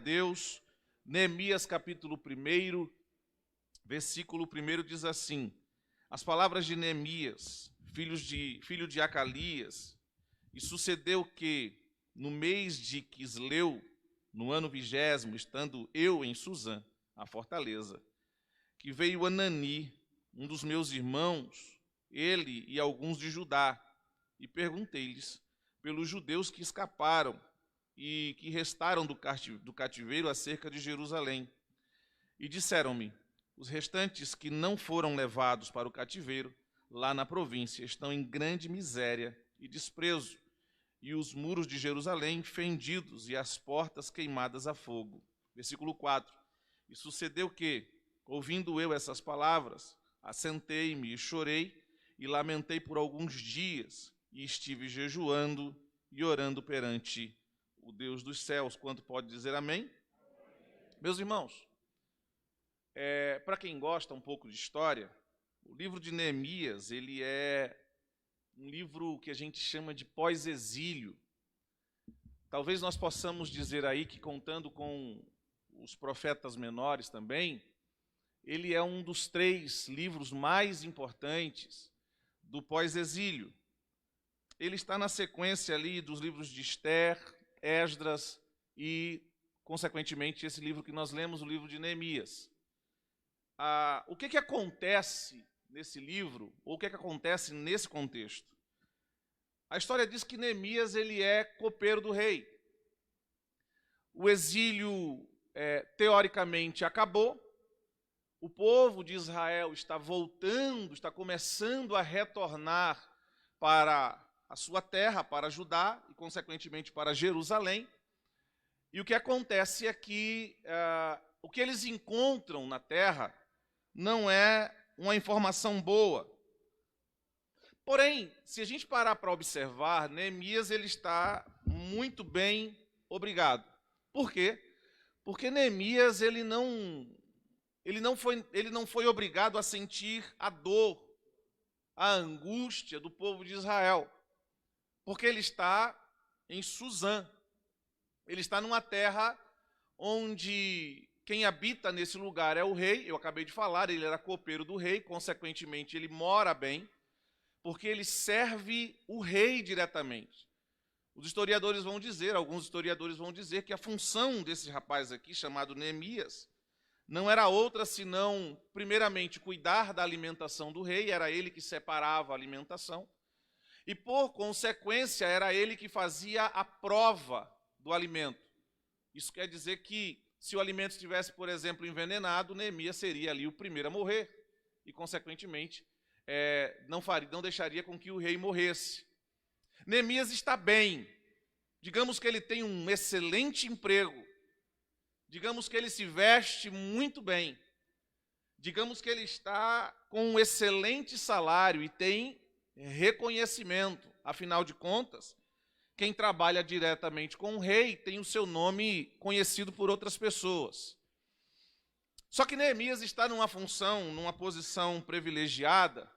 Deus, Neemias capítulo 1, versículo 1 diz assim: as palavras de Neemias, filho de Acalias, e sucedeu que, no mês de Quisleu, no ano 20º, estando eu em Suzã, a fortaleza, que veio Anani, um dos meus irmãos, ele e alguns de Judá, e perguntei-lhes pelos judeus que escaparam e que restaram do cativeiro acerca de Jerusalém. E disseram-me: os restantes que não foram levados para o cativeiro, lá na província, estão em grande miséria e desprezo, e os muros de Jerusalém fendidos e as portas queimadas a fogo. Versículo 4. E sucedeu que, ouvindo eu essas palavras, assentei-me e chorei, e lamentei por alguns dias, e estive jejuando e orando perante o Deus dos céus. Quanto pode dizer amém? Meus irmãos, para quem gosta um pouco de história, o livro de Neemias, ele é um livro que a gente chama de pós-exílio. Talvez nós possamos dizer aí que, contando com os profetas menores também, ele é um dos 3 livros mais importantes do pós-exílio. Ele está na sequência ali dos livros de Esther, Esdras e, consequentemente, esse livro que nós lemos, o livro de Neemias. O que acontece nesse livro, ou o que acontece nesse contexto? A história diz que Neemias ele é copeiro do rei. O exílio, teoricamente, acabou. O povo de Israel está voltando, está começando a retornar para a sua terra, para Judá e, consequentemente, para Jerusalém. E o que acontece é que o que eles encontram na terra não é uma informação boa. Porém, se a gente parar para observar, Neemias ele está muito bem, obrigado. Por quê? Porque Neemias ele não foi obrigado a sentir a dor, a angústia do povo de Israel. Porque ele está em Suzã. Ele está numa terra onde quem habita nesse lugar é o rei. Eu acabei de falar, ele era copeiro do rei, consequentemente ele mora bem, porque ele serve o rei diretamente. Alguns historiadores vão dizer que a função desse rapaz aqui, chamado Neemias, não era outra senão, primeiramente, cuidar da alimentação do rei, era ele que separava a alimentação, e, por consequência, era ele que fazia a prova do alimento. Isso quer dizer que, se o alimento estivesse, por exemplo, envenenado, Neemias seria ali o primeiro a morrer, e, consequentemente, não deixaria com que o rei morresse. Neemias está bem. Digamos que ele tem um excelente emprego. Digamos que ele se veste muito bem. Digamos que ele está com um excelente salário e tem reconhecimento. Afinal de contas, quem trabalha diretamente com o rei tem o seu nome conhecido por outras pessoas. Só que Neemias está numa função, numa posição privilegiada,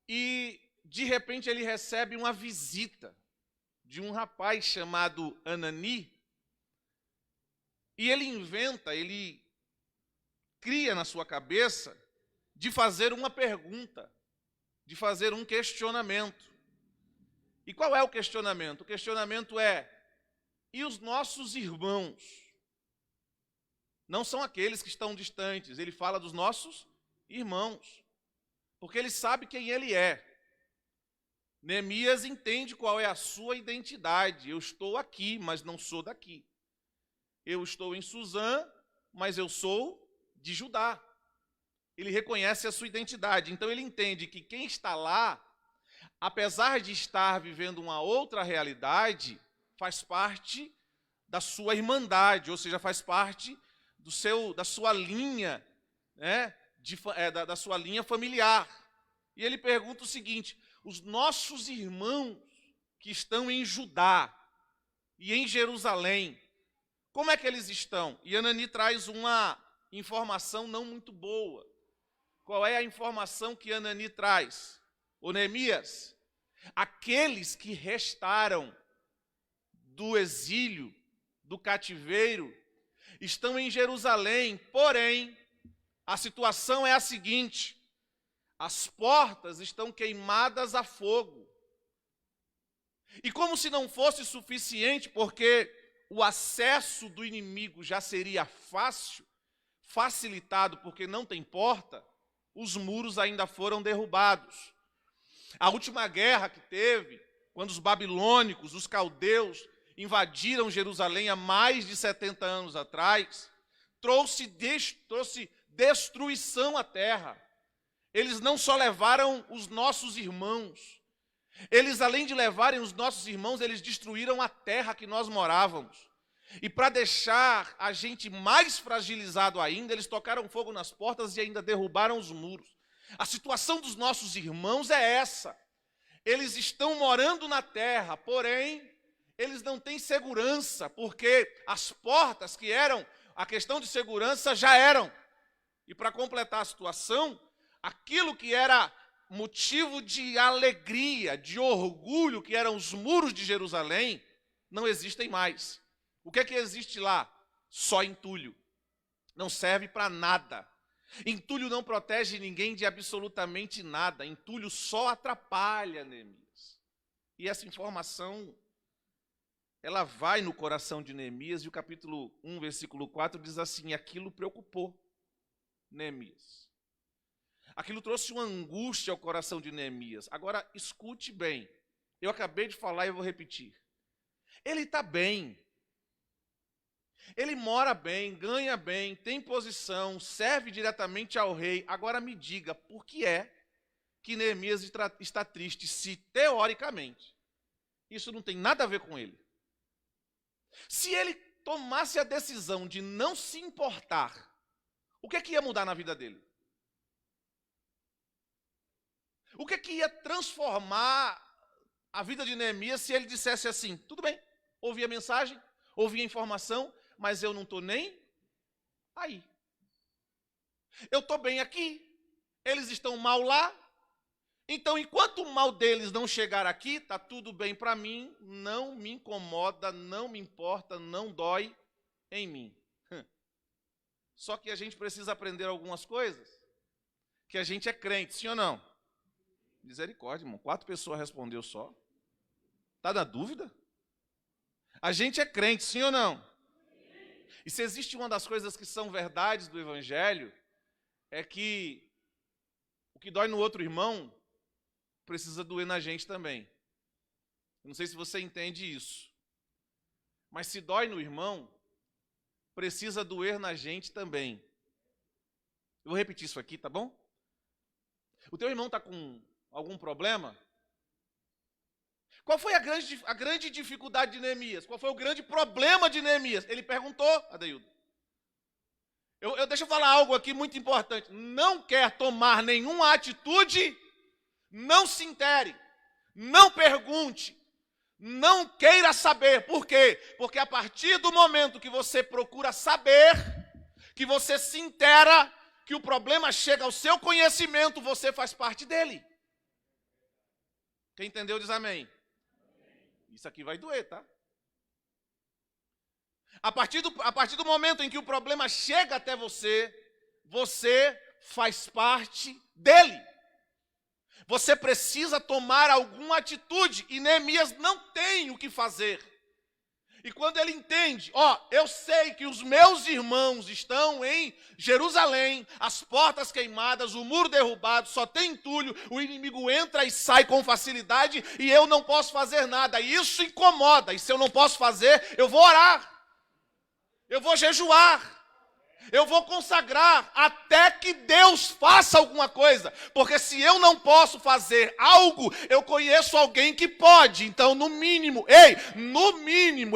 e de repente ele recebe uma visita de um rapaz chamado Anani, e ele cria na sua cabeça de fazer uma pergunta, de fazer um questionamento. E qual é o questionamento? O questionamento é: e os nossos irmãos? Não são aqueles que estão distantes, ele fala dos nossos irmãos, porque ele sabe quem ele é. Neemias entende qual é a sua identidade. Eu estou aqui, mas não sou daqui. Eu estou em Suzã, mas eu sou de Judá. Ele reconhece a sua identidade. Então ele entende que quem está lá, apesar de estar vivendo uma outra realidade, faz parte da sua irmandade, ou seja, faz parte da sua linha, da sua linha familiar. E ele pergunta o seguinte: os nossos irmãos que estão em Judá e em Jerusalém, como é que eles estão? E Anani traz uma informação não muito boa. Qual é a informação que Anani traz? Ô Neemias, aqueles que restaram do exílio, do cativeiro estão em Jerusalém, porém, a situação é a seguinte: as portas estão queimadas a fogo. E como se não fosse suficiente, porque o acesso do inimigo já seria facilitado, porque não tem porta, os muros ainda foram derrubados. A última guerra que teve, quando os babilônicos, os caldeus, invadiram Jerusalém há mais de 70 anos atrás, trouxe destruição à terra. Eles não só levaram os nossos irmãos, eles, além de levarem os nossos irmãos, eles destruíram a terra que nós morávamos. E para deixar a gente mais fragilizado ainda, eles tocaram fogo nas portas e ainda derrubaram os muros. A situação dos nossos irmãos é essa. Eles estão morando na terra, porém, eles não têm segurança, porque as portas que eram a questão de segurança já eram. E para completar a situação, aquilo que era motivo de alegria, de orgulho, que eram os muros de Jerusalém, não existem mais. O que é que existe lá? Só entulho. Não serve para nada. Entulho não protege ninguém de absolutamente nada. Entulho só atrapalha, Neemias. E essa informação, ela vai no coração de Neemias, e o capítulo 1, versículo 4 diz assim: aquilo preocupou Neemias. Aquilo trouxe uma angústia ao coração de Neemias. Agora, escute bem. Eu acabei de falar e eu vou repetir. Ele está bem. Ele mora bem, ganha bem, tem posição, serve diretamente ao rei. Agora me diga, por que é que Neemias está triste, se teoricamente isso não tem nada a ver com ele? Se ele tomasse a decisão de não se importar, o que é que ia mudar na vida dele? O que é que ia transformar a vida de Neemias se ele dissesse assim: tudo bem, ouvi a mensagem, ouvi a informação, mas eu não estou nem aí. Eu estou bem aqui, eles estão mal lá, então enquanto o mal deles não chegar aqui, está tudo bem para mim, não me incomoda, não me importa, não dói em mim. Só que a gente precisa aprender algumas coisas, que a gente é crente, sim ou não? Misericórdia, irmão, 4 pessoas respondeu só. Está na dúvida? A gente é crente, sim ou não? E se existe uma das coisas que são verdades do Evangelho, é que o que dói no outro irmão precisa doer na gente também. Eu não sei se você entende isso. Mas se dói no irmão, precisa doer na gente também. Eu vou repetir isso aqui, tá bom? O teu irmão está com algum problema? Qual foi a grande dificuldade de Neemias? Qual foi o grande problema de Neemias? Ele perguntou, Adeildo. Deixa eu falar algo aqui muito importante. Não quer tomar nenhuma atitude, não se intere, não pergunte, não queira saber. Por quê? Porque a partir do momento que você procura saber, que você se intera, que o problema chega ao seu conhecimento, você faz parte dele. Quem entendeu diz amém. Isso aqui vai doer, tá? A partir do momento em que o problema chega até você, você faz parte dele. Você precisa tomar alguma atitude, e Neemias não tem o que fazer. E quando ele entende, eu sei que os meus irmãos estão em Jerusalém, as portas queimadas, o muro derrubado, só tem entulho, o inimigo entra e sai com facilidade e eu não posso fazer nada. E isso incomoda, e se eu não posso fazer, eu vou orar, eu vou jejuar, eu vou consagrar até que Deus faça alguma coisa. Porque se eu não posso fazer algo, eu conheço alguém que pode. Então, no mínimo,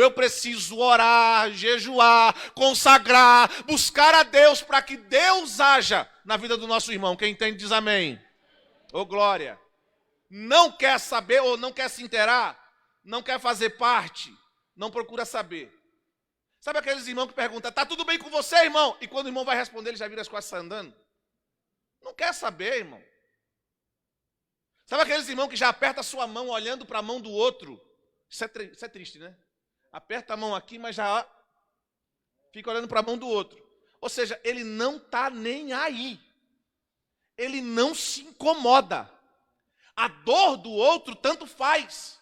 eu preciso orar, jejuar, consagrar, buscar a Deus para que Deus haja na vida do nosso irmão. Quem entende diz amém. Ô glória. Não quer saber ou não quer se inteirar, não quer fazer parte, não procura saber. Sabe aqueles irmãos que perguntam: tá tudo bem com você, irmão? E quando o irmão vai responder, ele já vira as costas e sai andando. Não quer saber, irmão. Sabe aqueles irmãos que já aperta a sua mão olhando para a mão do outro? Isso é triste, né? Aperta a mão aqui, mas já fica olhando para a mão do outro. Ou seja, ele não está nem aí. Ele não se incomoda. A dor do outro tanto faz.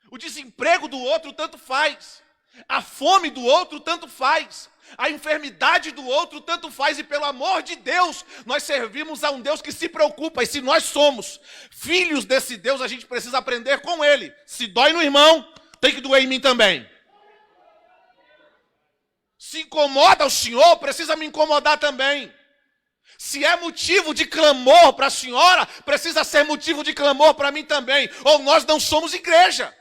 O desemprego do outro tanto faz. A fome do outro tanto faz. A enfermidade do outro tanto faz. E pelo amor de Deus, nós servimos a um Deus que se preocupa. E se nós somos filhos desse Deus, a gente precisa aprender com ele. Se dói no irmão, tem que doer em mim também. Se incomoda o senhor, precisa me incomodar também. Se é motivo de clamor para a senhora, precisa ser motivo de clamor para mim também. Ou nós não somos igreja.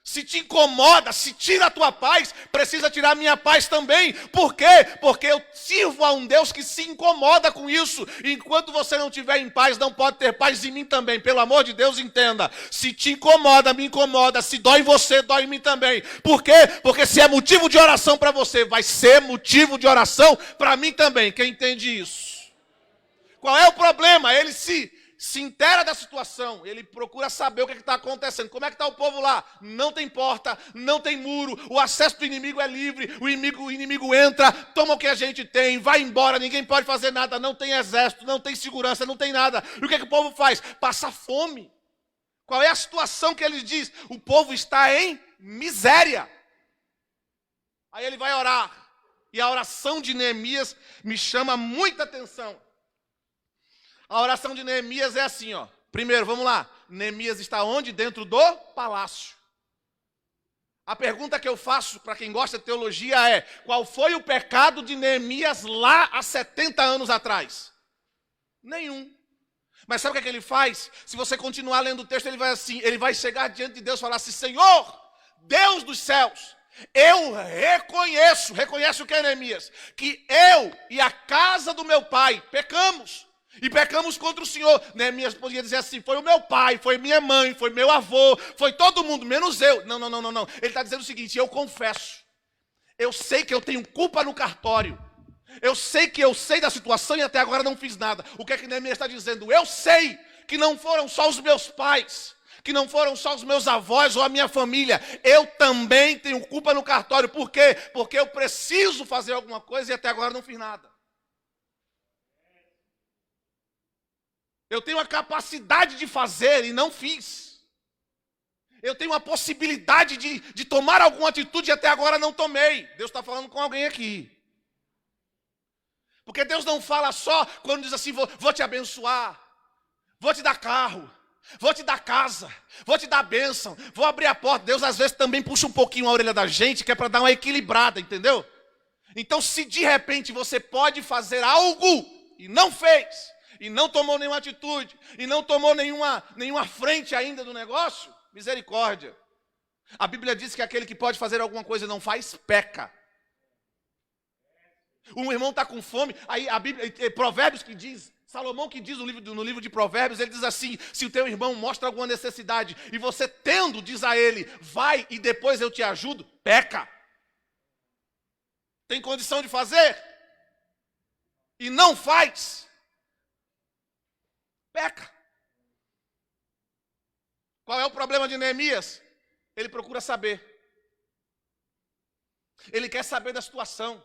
Se te incomoda, se tira a tua paz, precisa tirar a minha paz também. Por quê? Porque eu sirvo a um Deus que se incomoda com isso. E enquanto você não estiver em paz, não pode ter paz em mim também. Pelo amor de Deus, entenda. Se te incomoda, me incomoda. Se dói em você, dói em mim também. Por quê? Porque se é motivo de oração para você, vai ser motivo de oração para mim também. Quem entende isso? Qual é o problema? Ele se inteira da situação, ele procura saber o que está acontecendo. Como é que está o povo lá? Não tem porta, não tem muro, o acesso do inimigo é livre, o inimigo entra, toma o que a gente tem, vai embora, ninguém pode fazer nada, não tem exército, não tem segurança, não tem nada. E o que o povo faz? Passa fome. Qual é a situação que ele diz? O povo está em miséria. Aí ele vai orar, e a oração de Neemias me chama muita atenção. A oração de Neemias é assim, ó. Primeiro, vamos lá. Neemias está onde? Dentro do palácio. A pergunta que eu faço para quem gosta de teologia é: qual foi o pecado de Neemias lá há 70 anos atrás? Nenhum. Mas sabe o que ele faz? Se você continuar lendo o texto, ele vai assim, ele vai chegar diante de Deus e falar assim: Senhor, Deus dos céus, eu reconheço o que é Neemias? Que eu e a casa do meu pai pecamos. E pecamos contra o Senhor. Neemias podia dizer assim: foi o meu pai, foi minha mãe, foi meu avô, foi todo mundo, menos eu. Não. Ele está dizendo o seguinte: eu confesso. Eu sei que eu tenho culpa no cartório. Eu sei que eu sei da situação e até agora não fiz nada. O que é que Neemias está dizendo? Eu sei que não foram só os meus pais, que não foram só os meus avós ou a minha família. Eu também tenho culpa no cartório. Por quê? Porque eu preciso fazer alguma coisa e até agora não fiz nada. Eu tenho a capacidade de fazer e não fiz. Eu tenho a possibilidade de tomar alguma atitude e até agora não tomei. Deus está falando com alguém aqui. Porque Deus não fala só quando diz assim: vou te abençoar, vou te dar carro, vou te dar casa, vou te dar bênção, vou abrir a porta. Deus às vezes também puxa um pouquinho a orelha da gente, que é para dar uma equilibrada, entendeu? Então, se de repente você pode fazer algo e não fez, e não tomou nenhuma atitude, e não tomou nenhuma frente ainda do negócio, misericórdia. A Bíblia diz que aquele que pode fazer alguma coisa e não faz, peca. Um irmão está com fome, aí a Bíblia, Provérbios que diz, Salomão que diz no livro de Provérbios, ele diz assim: se o teu irmão mostra alguma necessidade, e você tendo, diz a ele, vai e depois eu te ajudo, peca. Tem condição de fazer? E não faz, peca. Qual é o problema de Neemias? Ele procura saber. Ele quer saber da situação.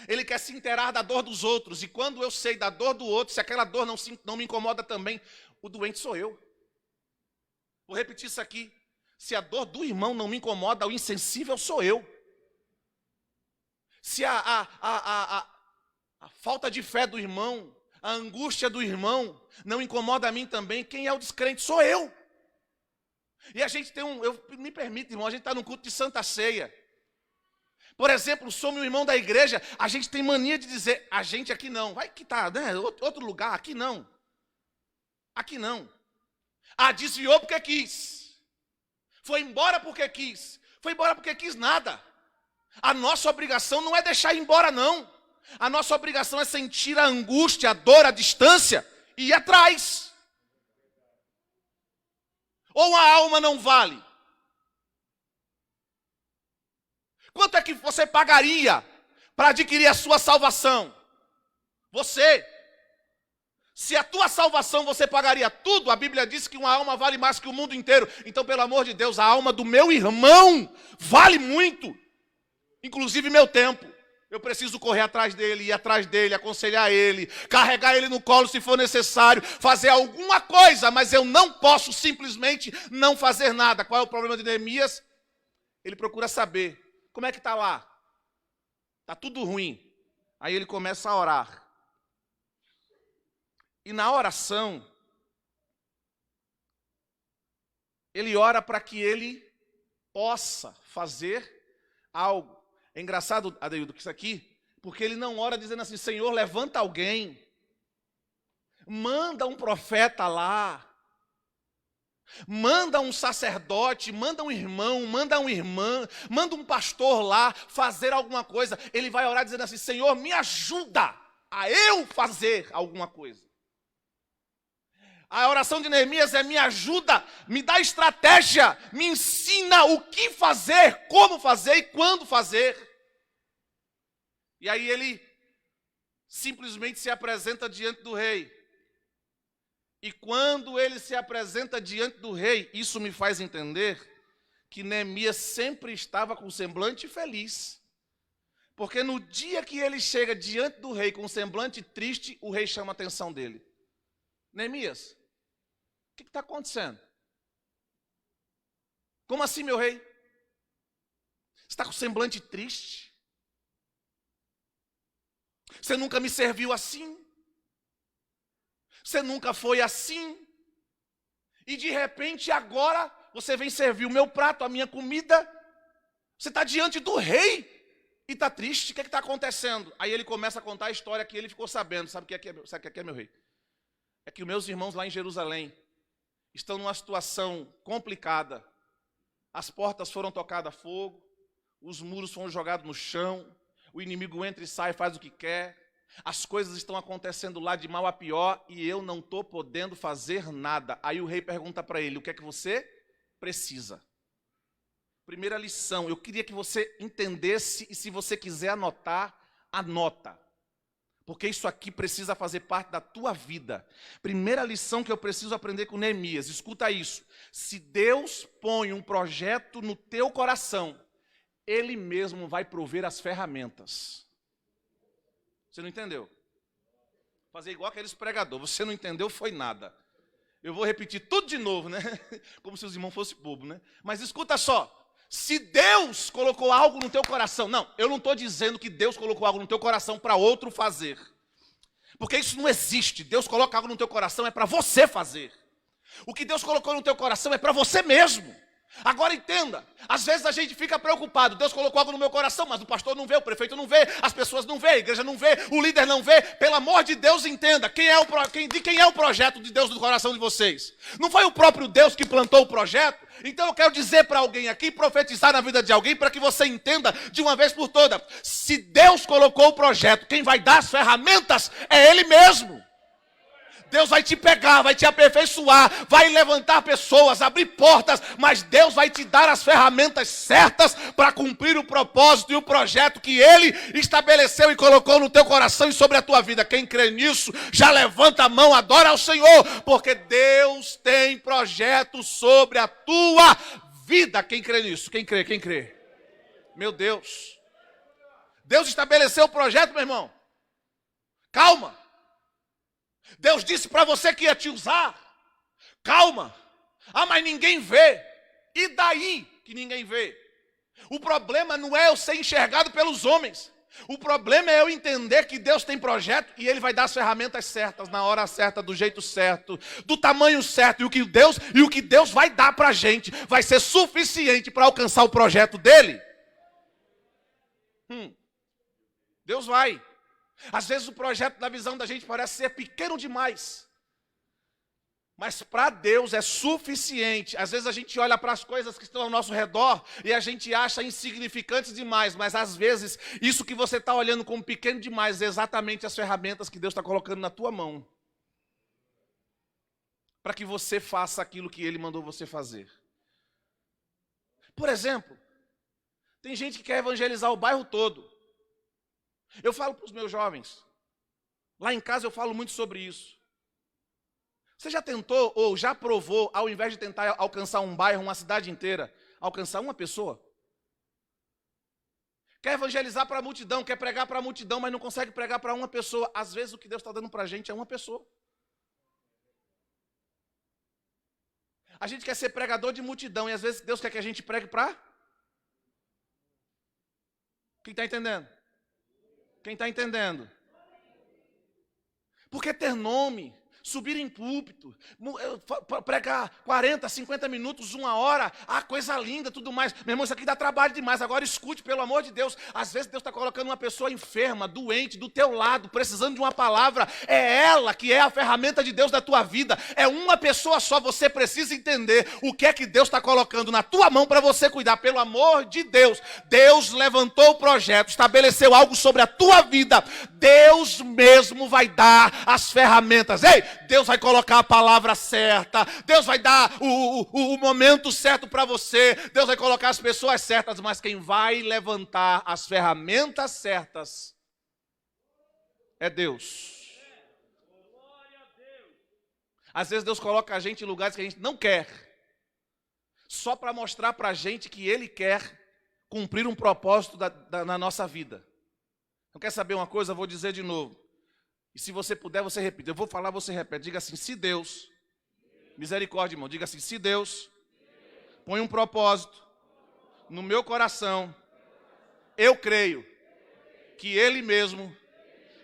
Ele quer se inteirar da dor dos outros. E quando eu sei da dor do outro, se aquela dor não me incomoda também, o doente sou eu. Vou repetir isso aqui. Se a dor do irmão não me incomoda, o insensível sou eu. Se a falta de fé do irmão, a angústia do irmão não incomoda a mim também, quem é o descrente? Sou eu. E a gente tem me permite, irmão, a gente está num culto de Santa Ceia. Por exemplo, somos um irmão da igreja, a gente tem mania de dizer: a gente aqui não. Vai que tá, né? Outro lugar, aqui não. Aqui não. Desviou porque quis. Foi embora porque quis. Foi embora porque quis nada. A nossa obrigação não é deixar ir embora, não. A nossa obrigação é sentir a angústia, a dor, a distância e ir atrás. Ou a alma não vale? Quanto é que você pagaria para adquirir a sua salvação? Você. Se a tua salvação você pagaria tudo, a Bíblia diz que uma alma vale mais que o mundo inteiro. Então, pelo amor de Deus, a alma do meu irmão vale muito. inclusive meu tempo. Eu preciso correr atrás dele, ir atrás dele, aconselhar ele, carregar ele no colo se for necessário, fazer alguma coisa, mas eu não posso simplesmente não fazer nada. Qual é o problema de Neemias? Ele procura saber, como é que está lá? Está tudo ruim. Aí ele começa a orar. E na oração, ele ora para que ele possa fazer algo. É engraçado, Adeildo, que isso aqui, porque ele não ora dizendo assim, Senhor, levanta alguém, manda um profeta lá, manda um sacerdote, manda um irmão, manda uma irmã, manda um pastor lá fazer alguma coisa. Ele vai orar dizendo assim, Senhor, me ajuda a eu fazer alguma coisa. A oração de Neemias é me ajuda, me dá estratégia, me ensina o que fazer, como fazer e quando fazer. E aí ele simplesmente se apresenta diante do rei. E quando ele se apresenta diante do rei, isso me faz entender que Neemias sempre estava com semblante feliz. Porque no dia que ele chega diante do rei com um semblante triste, o rei chama a atenção dele. Neemias, o que está acontecendo? Como assim, meu rei? Você está com semblante triste? Você nunca me serviu assim? Você nunca foi assim? E de repente agora você vem servir o meu prato, a minha comida? Você está diante do rei e está triste? O que está acontecendo? Aí ele começa a contar a história que ele ficou sabendo. Sabe o que é, meu rei? É que os meus irmãos lá em Jerusalém estão numa situação complicada. As portas foram tocadas a fogo, os muros foram jogados no chão, o inimigo entra e sai, faz o que quer. As coisas estão acontecendo lá de mal a pior e eu não estou podendo fazer nada. Aí o rei pergunta para ele, o que é que você precisa? Primeira lição, eu queria que você entendesse e se você quiser anotar, anota. Porque isso aqui precisa fazer parte da tua vida. Primeira lição que eu preciso aprender com Neemias, escuta isso. Se Deus põe um projeto no teu coração, Ele mesmo vai prover as ferramentas. Você não entendeu? Fazer igual aqueles pregadores, você não entendeu, foi nada. Eu vou repetir tudo de novo, né? Como se os irmãos fossem bobos, né? Mas escuta só. Se Deus colocou algo no teu coração, não, eu não estou dizendo que Deus colocou algo no teu coração para outro fazer. Porque isso não existe. Deus coloca algo no teu coração, é para você fazer. O que Deus colocou no teu coração é para você mesmo. Agora entenda, às vezes a gente fica preocupado, Deus colocou algo no meu coração, mas o pastor não vê, o prefeito não vê, as pessoas não vê, a igreja não vê, o líder não vê. Pelo amor de Deus, entenda, quem é o projeto de Deus no coração de vocês? Não foi o próprio Deus que plantou o projeto? Então eu quero dizer para alguém aqui, profetizar na vida de alguém, para que você entenda de uma vez por todas. Se Deus colocou o projeto, quem vai dar as ferramentas é Ele mesmo. Deus vai te pegar, vai te aperfeiçoar, vai levantar pessoas, abrir portas, mas Deus vai te dar as ferramentas certas para cumprir o propósito e o projeto que Ele estabeleceu e colocou no teu coração e sobre a tua vida. Quem crê nisso, já levanta a mão, adora ao Senhor, porque Deus tem projeto sobre a tua vida. Quem crê nisso? Quem crê? Quem crê? Meu Deus. Deus estabeleceu o projeto, meu irmão. Calma. Deus disse para você que ia te usar. Calma. Ah, mas ninguém vê. E daí que ninguém vê? O problema não é eu ser enxergado pelos homens. O problema é eu entender que Deus tem projeto e Ele vai dar as ferramentas certas, na hora certa, do jeito certo, do tamanho certo. E o que Deus vai dar para a gente vai ser suficiente para alcançar o projeto dEle. Deus vai. Às vezes o projeto da visão da gente parece ser pequeno demais. Mas para Deus é suficiente. Às vezes a gente olha para as coisas que estão ao nosso redor e a gente acha insignificantes demais. Mas às vezes isso que você está olhando como pequeno demais é exatamente as ferramentas que Deus está colocando na tua mão. Para que você faça aquilo que Ele mandou você fazer. Por exemplo, tem gente que quer evangelizar o bairro todo. Eu falo para os meus jovens, lá em casa eu falo muito sobre isso. Você já tentou ou já provou, ao invés de tentar alcançar um bairro, uma cidade inteira, alcançar uma pessoa? Quer evangelizar para a multidão, quer pregar para a multidão, mas não consegue pregar para uma pessoa. Às vezes o que Deus está dando para a gente é uma pessoa. A gente quer ser pregador de multidão e às vezes Deus quer que a gente pregue para... Quem está entendendo? Quem está entendendo? Porque ter nome, subir em púlpito, pregar 40, 50 minutos, 1 hora, coisa linda, tudo mais. Meu irmão, isso aqui dá trabalho demais. Agora escute, pelo amor de Deus. Às vezes Deus está colocando uma pessoa enferma, doente, do teu lado, precisando de uma palavra. É ela que é a ferramenta de Deus da tua vida. É uma pessoa só. Você precisa entender o que é que Deus está colocando na tua mão para você cuidar. Pelo amor de Deus. Deus levantou o projeto, estabeleceu algo sobre a tua vida. Deus mesmo vai dar as ferramentas. Ei, Deus vai colocar a palavra certa, Deus vai dar o momento certo para você, Deus vai colocar as pessoas certas, mas quem vai levantar as ferramentas certas é Deus. Às vezes Deus coloca a gente em lugares que a gente não quer, só para mostrar para a gente que Ele quer cumprir um propósito na nossa vida. Não quer saber uma coisa? Eu vou dizer de novo. E se você puder, você repita. Eu vou falar, você repete. Diga assim, se Deus... Misericórdia, irmão. Diga assim, se Deus põe um propósito no meu coração, eu creio que Ele mesmo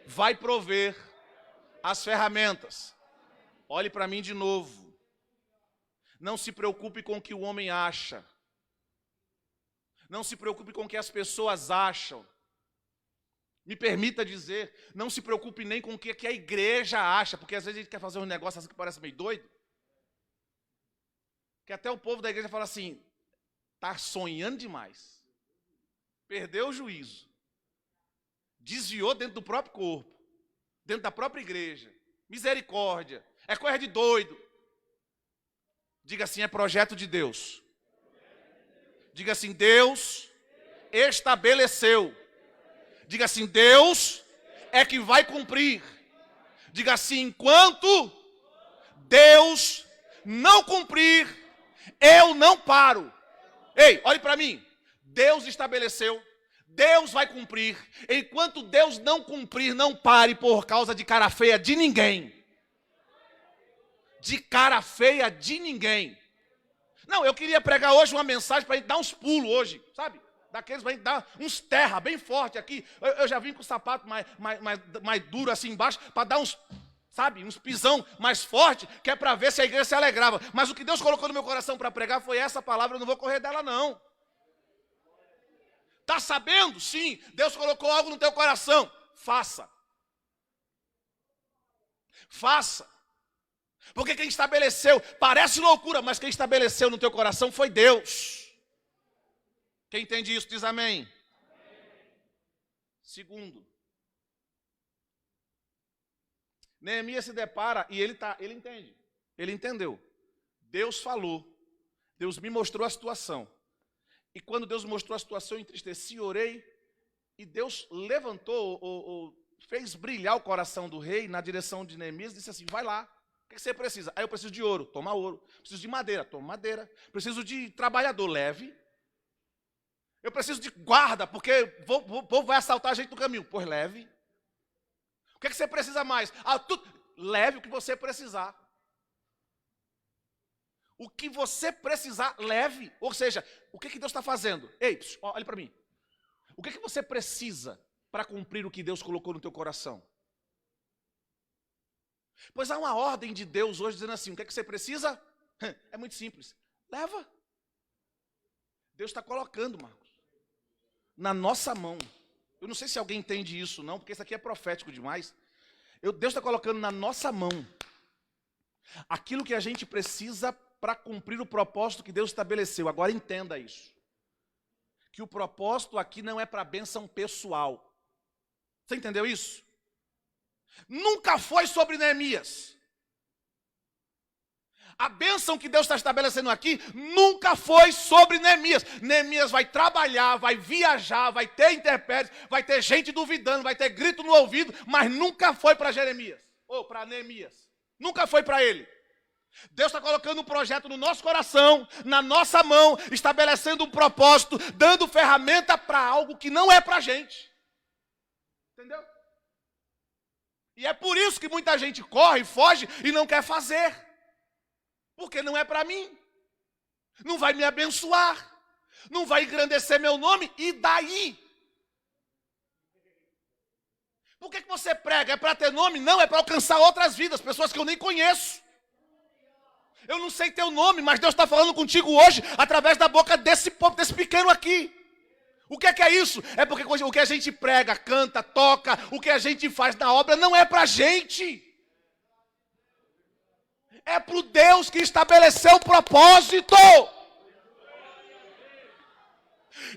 vai prover as ferramentas. Olhe para mim de novo. Não se preocupe com o que o homem acha. Não se preocupe com o que as pessoas acham. Me permita dizer, não se preocupe nem com o que a igreja acha, porque às vezes a gente quer fazer um negócio assim que parece meio doido. Que até o povo da igreja fala assim, está sonhando demais. Perdeu o juízo. Desviou dentro do próprio corpo, dentro da própria igreja. Misericórdia, é coisa de doido. Diga assim, é projeto de Deus. Diga assim, Deus estabeleceu. Diga assim, Deus é que vai cumprir. Diga assim, enquanto Deus não cumprir, eu não paro. Ei, olhe para mim. Deus estabeleceu, Deus vai cumprir. Enquanto Deus não cumprir, não pare por causa de cara feia de ninguém. De cara feia de ninguém. Não, eu queria pregar hoje uma mensagem para a gente dar uns pulos hoje, sabe? Daqueles para a gente dar uns terra bem forte aqui. Eu já vim com o sapato mais duro assim embaixo, para dar uns, sabe, uns pisão mais forte, que é para ver se a igreja se alegrava. Mas o que Deus colocou no meu coração para pregar foi essa palavra, eu não vou correr dela não. Está sabendo? Sim, Deus colocou algo no teu coração. Faça. Faça. Porque quem estabeleceu, parece loucura, mas quem estabeleceu no teu coração foi Deus. Quem entende isso, diz amém. Segundo, Neemias se depara e ele entende. Ele entendeu. Deus falou. Deus me mostrou a situação. E quando Deus mostrou a situação, eu entristeci, orei. E Deus levantou, ou fez brilhar o coração do rei na direção de Neemias e disse assim, vai lá. O que você precisa? Aí eu preciso de ouro, toma ouro. Preciso de madeira, toma madeira. Preciso de trabalhador, leve. Eu preciso de guarda, porque o povo vai assaltar a gente no caminho. Pois leve. O que você precisa mais? Leve o que você precisar. O que você precisar, leve. Ou seja, o que Deus está fazendo? Ei, olhe para mim. O que você precisa para cumprir o que Deus colocou no teu coração? Pois há uma ordem de Deus hoje dizendo assim, o que você precisa? É muito simples. Leva. Deus está colocando, Marcos, na nossa mão. Eu não sei se alguém entende isso não, porque isso aqui é profético demais. Deus está colocando na nossa mão aquilo que a gente precisa para cumprir o propósito que Deus estabeleceu. Agora entenda isso. Que o propósito aqui não é para bênção pessoal. Você entendeu isso? Nunca foi sobre Neemias. A bênção que Deus está estabelecendo aqui nunca foi sobre Neemias. Neemias vai trabalhar, vai viajar, vai ter intérpretes, vai ter gente duvidando, vai ter grito no ouvido, mas nunca foi para Jeremias, ou para Neemias. Nunca foi para ele. Deus está colocando um projeto no nosso coração, na nossa mão, estabelecendo um propósito, dando ferramenta para algo que não é para a gente. Entendeu? E é por isso que muita gente corre, foge e não quer fazer. Porque não é para mim. Não vai me abençoar. Não vai engrandecer meu nome. E daí? Por que você prega? É para ter nome? Não, é para alcançar outras vidas, pessoas que eu nem conheço. Eu não sei teu nome, mas Deus está falando contigo hoje, através da boca desse pequeno aqui. O que é isso? É porque o que a gente prega, canta, toca, o que a gente faz na obra não é para a gente. É para o Deus que estabeleceu o propósito.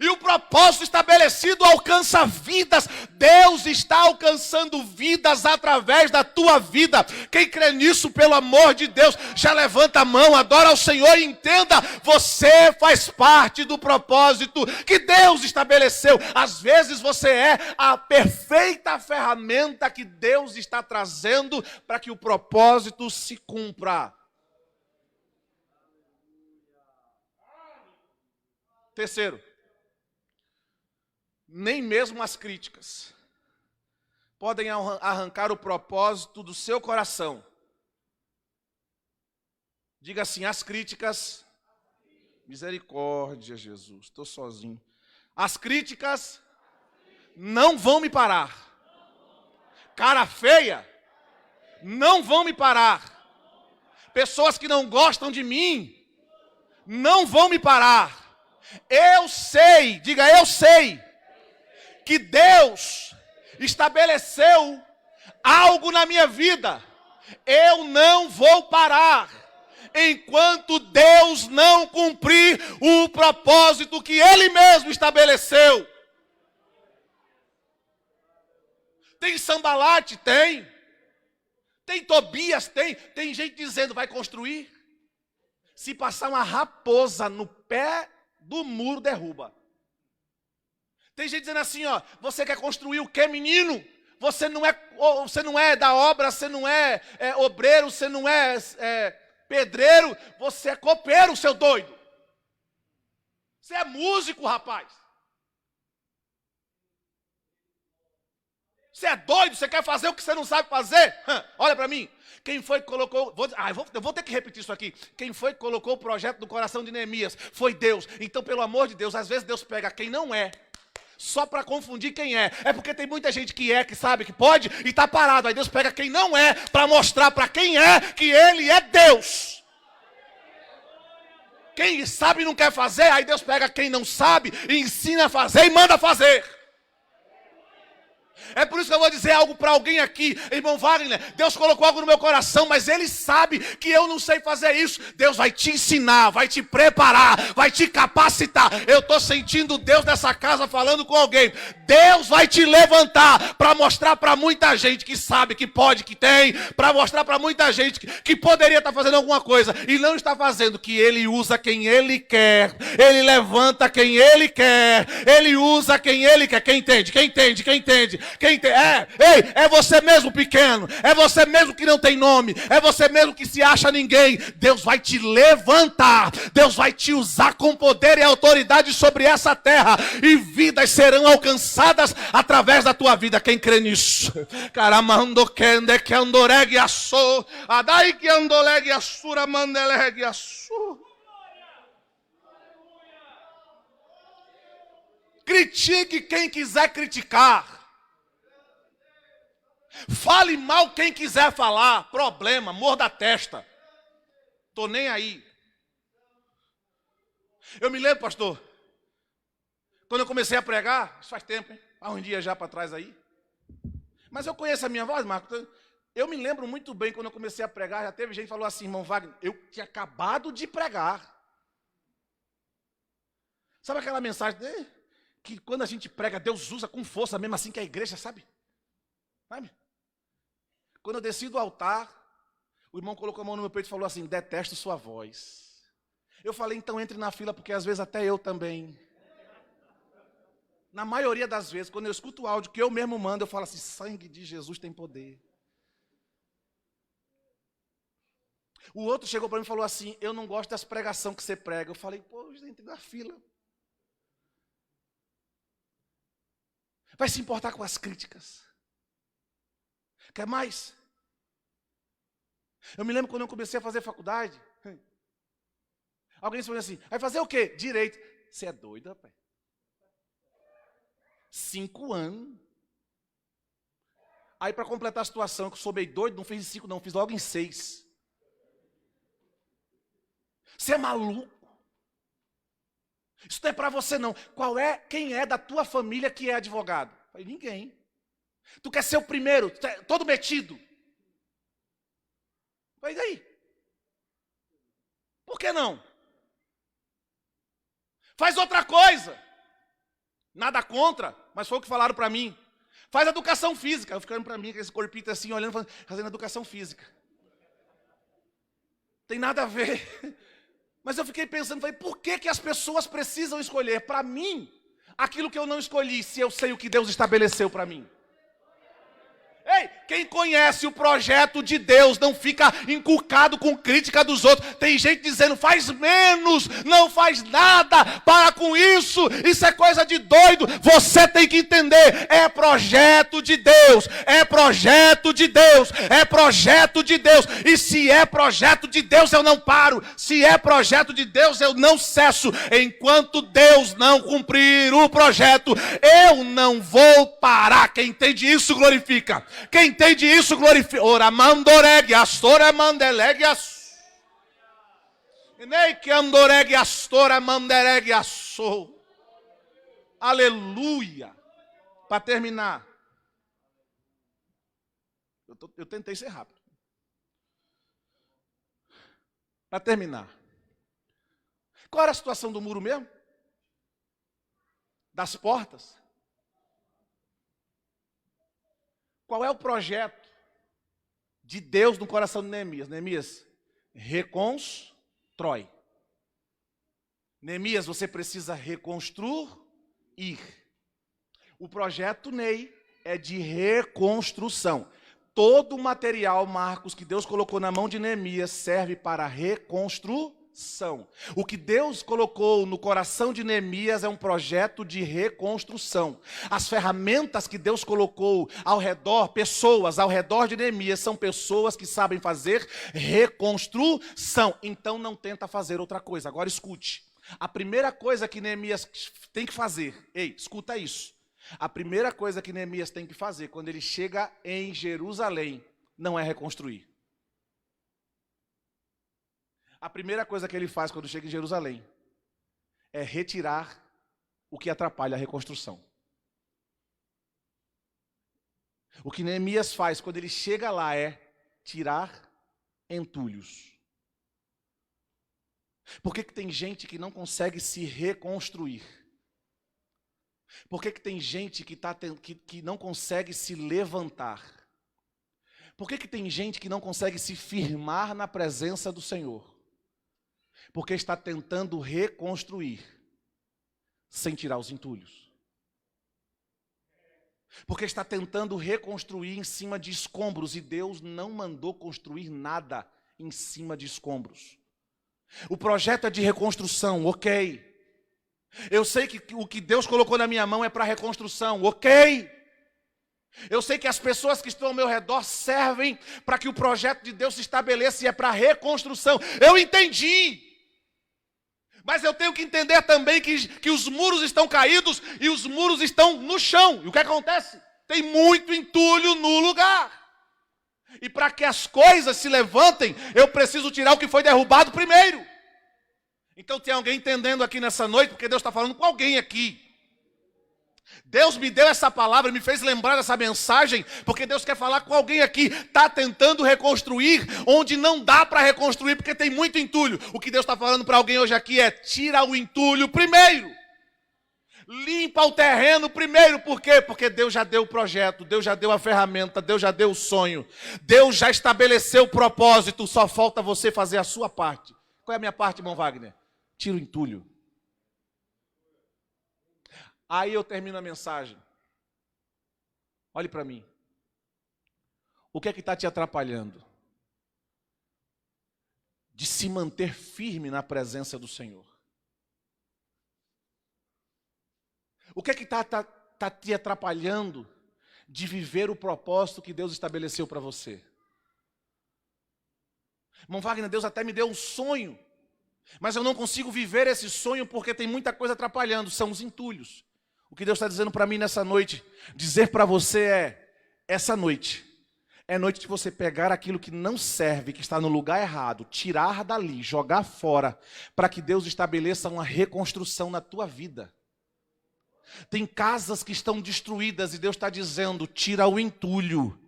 E o propósito estabelecido alcança vidas. Deus está alcançando vidas através da tua vida. Quem crê nisso, pelo amor de Deus, já levanta a mão, adora ao Senhor e entenda, você faz parte do propósito que Deus estabeleceu. Às vezes você é a perfeita ferramenta que Deus está trazendo para que o propósito se cumpra. Terceiro, nem mesmo as críticas podem arrancar o propósito do seu coração. Diga assim, as críticas, misericórdia, Jesus, estou sozinho. As críticas não vão me parar. Cara feia, não vão me parar. Pessoas que não gostam de mim, não vão me parar. Eu sei, diga eu sei, que Deus estabeleceu algo na minha vida. Eu não vou parar enquanto Deus não cumprir o propósito que Ele mesmo estabeleceu. Tem Sambalate? Tem. Tem Tobias? Tem. Tem gente dizendo, vai construir? Se passar uma raposa no pé do muro, derruba. Tem gente dizendo assim, ó, você quer construir o quê, menino? Você não é da obra, você não é obreiro, você não é pedreiro, você é copeiro, seu doido. Você é músico, rapaz. Você é doido, você quer fazer o que você não sabe fazer? Olha para mim. Quem foi que colocou... eu vou ter que repetir isso aqui. Quem foi que colocou o projeto do coração de Neemias? Foi Deus. Então, pelo amor de Deus, às vezes Deus pega quem não é, só para confundir quem é. É porque tem muita gente que sabe que pode e está parado. Aí Deus pega quem não é para mostrar para quem é que Ele é Deus. Quem sabe e não quer fazer, aí Deus pega quem não sabe e ensina a fazer e manda fazer. É por isso que eu vou dizer algo para alguém aqui, irmão Wagner, Deus colocou algo no meu coração, mas Ele sabe que eu não sei fazer isso. Deus vai te ensinar, vai te preparar, vai te capacitar. Eu estou sentindo Deus nessa casa falando com alguém. Deus vai te levantar para mostrar para muita gente que sabe, que pode, que tem, para mostrar para muita gente que poderia estar fazendo alguma coisa e não está fazendo, que Ele usa quem Ele quer, Ele levanta quem Ele quer, Ele usa quem Ele quer. Quem entende? Quem entende? Quem entende? É você mesmo pequeno, é você mesmo que não tem nome, é você mesmo que se acha ninguém. Deus vai te levantar, Deus vai te usar com poder e autoridade sobre essa terra, e vidas serão alcançadas através da tua vida. Quem crê nisso? Caramando kende que andoregue assou, adai que andolegue assura mandelegue assou. Critique quem quiser criticar. Fale mal quem quiser falar. Problema, morda a testa. Tô nem aí. Eu me lembro, pastor, quando eu comecei a pregar, isso faz tempo, hein? Há uns dias já para trás aí. Mas eu conheço a minha voz, Marcos. Eu me lembro muito bem quando eu comecei a pregar, já teve gente que falou assim, irmão Wagner, eu tinha acabado de pregar. Sabe aquela mensagem que quando a gente prega, Deus usa com força, mesmo assim que a igreja, sabe? Quando eu desci do altar, o irmão colocou a mão no meu peito e falou assim, detesto sua voz. Eu falei, então entre na fila, porque às vezes até eu também. Na maioria das vezes, quando eu escuto o áudio que eu mesmo mando, eu falo assim, sangue de Jesus tem poder. O outro chegou para mim e falou assim, eu não gosto das pregações que você prega. Eu falei, pô, eu entrei na fila. Vai se importar com as críticas. Quer mais? Eu me lembro quando eu comecei a fazer faculdade. Alguém falou assim, vai fazer o quê? Direito. Você é doido, rapaz? 5 anos. Aí para completar a situação, que eu sou meio doido, não fiz em 5 não, fiz logo em 6. Você é maluco? Isso não é para você não. Quem é da tua família que é advogado? Eu falei, ninguém. Tu quer ser o primeiro, todo metido. Eu falei, e daí? Por que não? Faz outra coisa. Nada contra, mas foi o que falaram para mim. Faz educação física. Eu ficando para mim, com esse corpito assim, olhando, fazendo educação física. Tem nada a ver. Mas eu fiquei pensando, falei, por que as pessoas precisam escolher para mim aquilo que eu não escolhi, se eu sei o que Deus estabeleceu para mim? Ei, quem conhece o projeto de Deus não fica encucado com crítica dos outros. Tem gente dizendo, faz menos, não faz nada, para com isso é coisa de doido. Você tem que entender, é projeto de Deus, é projeto de Deus, é projeto de Deus. E se é projeto de Deus, eu não paro. Se é projeto de Deus, eu não cesso. Enquanto Deus não cumprir o projeto, eu não vou parar. Quem entende isso, glorifica. Quem entende isso, glorifica. Ora mandoreg, astora mandeleg, as. Nem que andoreg, astora mandeleg, assou. Aleluia. Para terminar. Eu tentei ser rápido. Para terminar. Qual era a situação do muro mesmo? Das portas? Qual é o projeto de Deus no coração de Neemias? Neemias, reconstrói. Neemias, você precisa reconstruir. O projeto Ney é de reconstrução. Todo o material, Marcos, que Deus colocou na mão de Neemias serve para reconstrução. O que Deus colocou no coração de Neemias é um projeto de reconstrução. As ferramentas que Deus colocou ao redor, pessoas ao redor de Neemias, são pessoas que sabem fazer reconstrução. Então não tenta fazer outra coisa. Agora escute. A primeira coisa que Neemias tem que fazer, escuta isso. A primeira coisa que Neemias tem que fazer quando ele chega em Jerusalém não é reconstruir. A primeira coisa que ele faz quando chega em Jerusalém é retirar o que atrapalha a reconstrução. O que Neemias faz quando ele chega lá é tirar entulhos. Por que tem gente que não consegue se reconstruir? Por que tem gente que não consegue se levantar? Por que tem gente que não consegue se firmar na presença do Senhor? Porque está tentando reconstruir, sem tirar os entulhos. Porque está tentando reconstruir em cima de escombros, e Deus não mandou construir nada em cima de escombros. O projeto é de reconstrução, ok. Eu sei que o que Deus colocou na minha mão é para reconstrução, ok. Eu sei que as pessoas que estão ao meu redor servem para que o projeto de Deus se estabeleça e é para reconstrução. Eu entendi. Mas eu tenho que entender também que os muros estão caídos e os muros estão no chão. E o que acontece? Tem muito entulho no lugar. E para que as coisas se levantem, eu preciso tirar o que foi derrubado primeiro. Então tem alguém entendendo aqui nessa noite, porque Deus está falando com alguém aqui. Deus me deu essa palavra, me fez lembrar dessa mensagem, porque Deus quer falar com alguém aqui. Está tentando reconstruir onde não dá para reconstruir, porque tem muito entulho. O que Deus está falando para alguém hoje aqui é: tira o entulho primeiro. Limpa o terreno primeiro. Por quê? Porque Deus já deu o projeto, Deus já deu a ferramenta, Deus já deu o sonho. Deus já estabeleceu o propósito, só falta você fazer a sua parte. Qual é a minha parte, irmão Wagner? Tira o entulho. Aí eu termino a mensagem. Olhe para mim. O que é que está te atrapalhando? de se manter firme na presença do Senhor. O que é que está te atrapalhando de viver o propósito que Deus estabeleceu para você? Irmão Wagner, Deus até me deu um sonho, mas eu não consigo viver esse sonho porque tem muita coisa atrapalhando, são os entulhos. O que Deus está dizendo para mim nessa noite, dizer para você essa noite, é noite de você pegar aquilo que não serve, que está no lugar errado, tirar dali, jogar fora, para que Deus estabeleça uma reconstrução na tua vida. Tem casas que estão destruídas e Deus está dizendo, tira o entulho.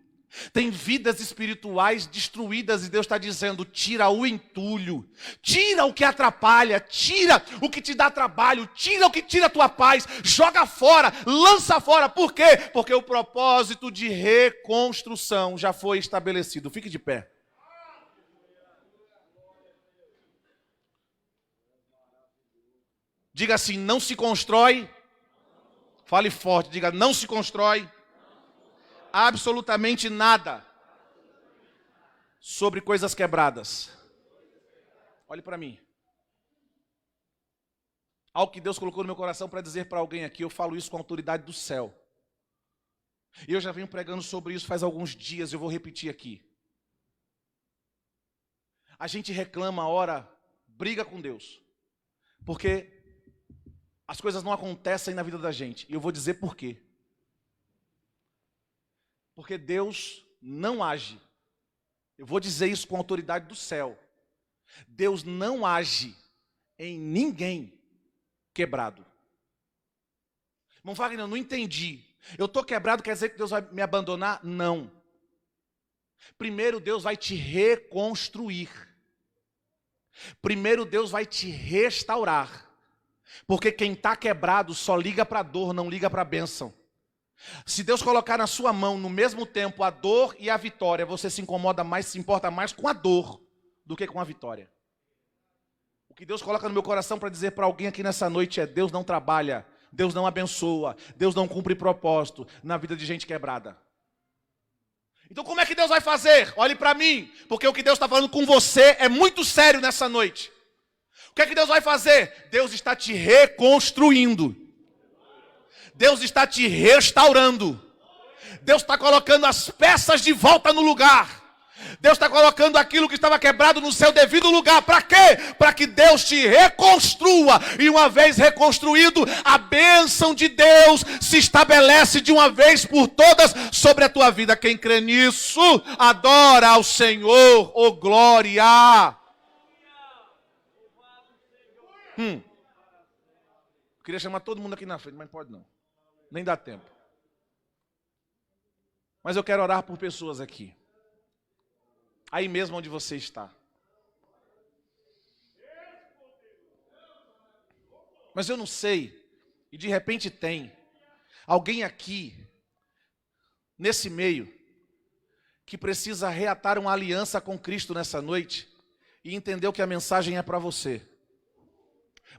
Tem vidas espirituais destruídas e Deus está dizendo, tira o entulho. Tira o que atrapalha, tira o que te dá trabalho, tira o que tira a tua paz, joga fora, lança fora. Por quê? Porque o propósito de reconstrução já foi estabelecido. Fique de pé. Diga assim, não se constrói. Fale forte, diga, não se constrói absolutamente nada sobre coisas quebradas. Olhe para mim. Algo que Deus colocou no meu coração para dizer para alguém aqui, eu falo isso com a autoridade do céu. E eu já venho pregando sobre isso faz alguns dias, eu vou repetir aqui. A gente reclama, ora, briga com Deus, porque as coisas não acontecem na vida da gente. E eu vou dizer por quê. Porque Deus não age. Eu vou dizer isso com a autoridade do céu. Deus não age em ninguém quebrado. Irmão Wagner, eu não entendi. Eu estou quebrado, quer dizer que Deus vai me abandonar? Não. Primeiro Deus vai te reconstruir. Primeiro Deus vai te restaurar. Porque quem está quebrado só liga para a dor, não liga para a bênção. Se Deus colocar na sua mão no mesmo tempo a dor e a vitória, você se incomoda mais, se importa mais com a dor do que com a vitória. O que Deus coloca no meu coração para dizer para alguém aqui nessa noite é: Deus não trabalha, Deus não abençoa, Deus não cumpre propósito na vida de gente quebrada. Então como é que Deus vai fazer? Olhe para mim, porque o que Deus está falando com você é muito sério nessa noite. O que é que Deus vai fazer? Deus está te reconstruindo. Deus está te restaurando. Deus está colocando as peças de volta no lugar. Deus está colocando aquilo que estava quebrado no seu devido lugar. Para quê? Para que Deus te reconstrua. E uma vez reconstruído, a bênção de Deus se estabelece de uma vez por todas sobre a tua vida. Quem crê nisso, adora ao Senhor. Oh glória! Queria chamar todo mundo aqui na frente, mas pode não. Nem dá tempo. Mas eu quero orar por pessoas aqui. Aí mesmo onde você está. Mas eu não sei, e de repente tem alguém aqui, nesse meio, que precisa reatar uma aliança com Cristo nessa noite e entendeu que a mensagem é para você.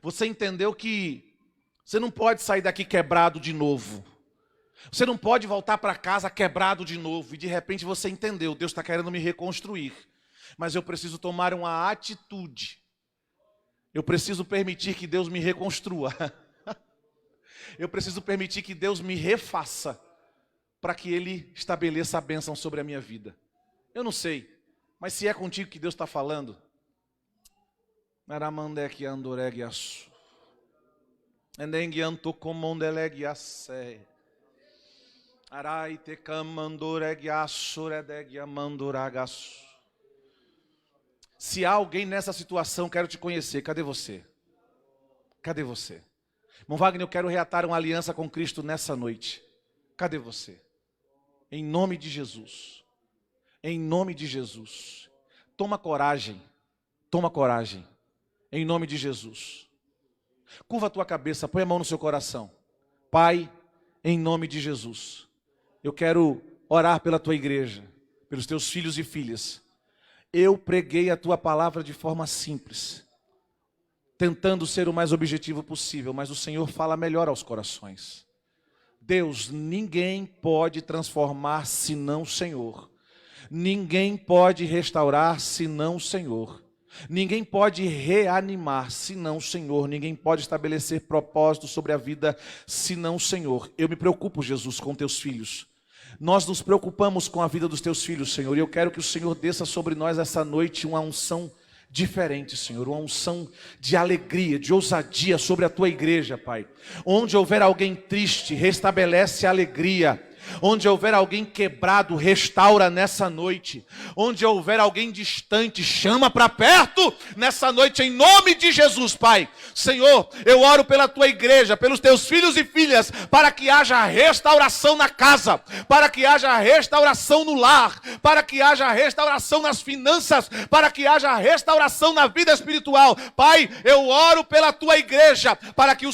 Você entendeu que você não pode sair daqui quebrado de novo. Você não pode voltar para casa quebrado de novo. E de repente você entendeu, Deus está querendo me reconstruir. Mas eu preciso tomar uma atitude. Eu preciso permitir que Deus me reconstrua. Eu preciso permitir que Deus me refaça. Para que Ele estabeleça a bênção sobre a minha vida. Eu não sei, mas se é contigo que Deus está falando. Se há alguém nessa situação, quero te conhecer. Cadê você? Cadê você? Irmão Wagner, eu quero reatar uma aliança com Cristo nessa noite. Cadê você? Em nome de Jesus. Em nome de Jesus. Toma coragem. Toma coragem. Em nome de Jesus. Curva a tua cabeça, põe a mão no seu coração. Pai, em nome de Jesus, eu quero orar pela tua igreja, pelos teus filhos e filhas. Eu preguei a tua palavra de forma simples, tentando ser o mais objetivo possível, mas o Senhor fala melhor aos corações. Deus, ninguém pode transformar senão o Senhor. Ninguém pode restaurar senão o Senhor. Ninguém pode reanimar senão o Senhor. Ninguém pode estabelecer propósito sobre a vida senão o Senhor. Eu me preocupo, Jesus, com teus filhos. Nós nos preocupamos com a vida dos teus filhos, Senhor. E eu quero que o Senhor desça sobre nós essa noite uma unção diferente, Senhor. Uma unção de alegria, de ousadia sobre a tua igreja, Pai. Onde houver alguém triste, restabelece a alegria. Onde houver alguém quebrado, restaura nessa noite. Onde houver alguém distante, chama para perto nessa noite, em nome de Jesus, Pai. Senhor, eu oro pela tua igreja, pelos teus filhos e filhas, para que haja restauração na casa, para que haja restauração no lar, para que haja restauração nas finanças, para que haja restauração na vida espiritual. Pai, eu oro pela tua igreja, para que o